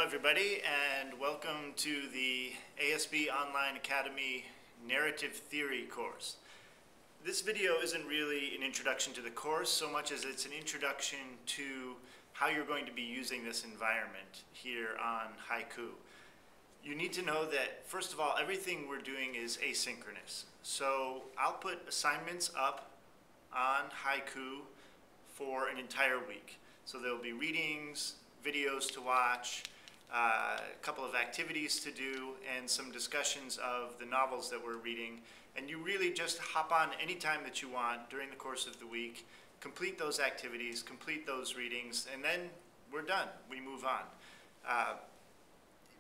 everybody, and welcome to the ASB Online Academy Narrative Theory course. This video isn't really an introduction to the course so much as it's an introduction to how you're going to be using this environment here on Haiku. You need to know that, first of all, everything we're doing is asynchronous. So I'll put assignments up on Haiku for an entire week. So there'll be readings, videos to watch, a couple of activities to do, and some discussions of the novels that we're reading. And you really just hop on anytime that you want during the course of the week, complete those activities, complete those readings, and then we're done. We move on.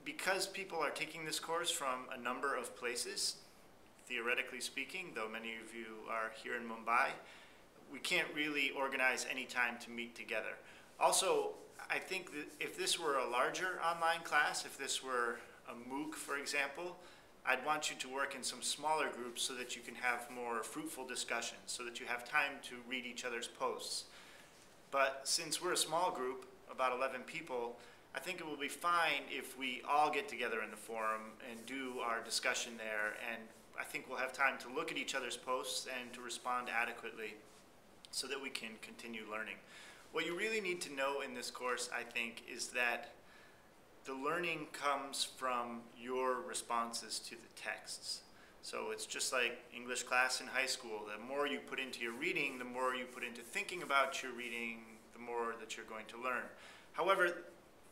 Because people are taking this course from a number of places, theoretically speaking, though many of you are here in Mumbai, we can't really organize any time to meet together. Also, I think that if this were a larger online class, if this were a MOOC, for example, I'd want you to work in some smaller groups so that you can have more fruitful discussions, so that you have time to read each other's posts. But since we're a small group, about 11 people, I think it will be fine if we all get together in the forum and do our discussion there, and I think we'll have time to look at each other's posts and to respond adequately so that we can continue learning. What you really need to know in this course, I think, is that the learning comes from your responses to the texts. So it's just like English class in high school. The more you put into your reading, the more you put into thinking about your reading, the more that you're going to learn. However,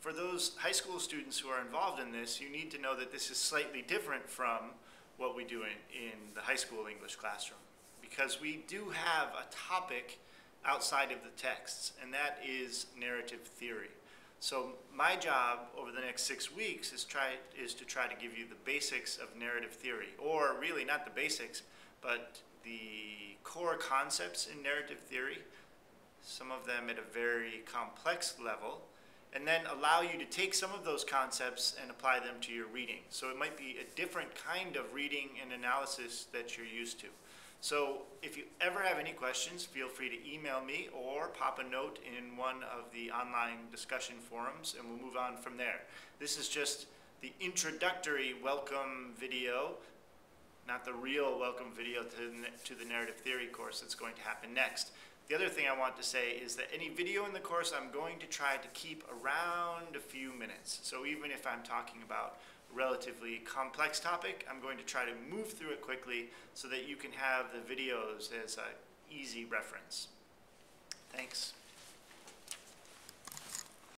for those high school students who are involved in this, you need to know that this is slightly different from what we do in the high school English classroom, because we do have a topic outside of the texts, and that is narrative theory. So my job over the next 6 weeks is to try to give you the basics of narrative theory, or really not the basics, but the core concepts in narrative theory, some of them at a very complex level, and then allow you to take some of those concepts and apply them to your reading. So it might be a different kind of reading and analysis that you're used to. So if you ever have any questions, feel free to email me or pop a note in one of the online discussion forums, and we'll move on from there. This is just the introductory welcome video, not the real welcome video to the narrative theory course that's going to happen next. The other thing I want to say is that any video in the course I'm going to try to keep around a few minutes. So even if I'm talking about relatively complex topic, I'm going to try to move through it quickly so that you can have the videos as an easy reference.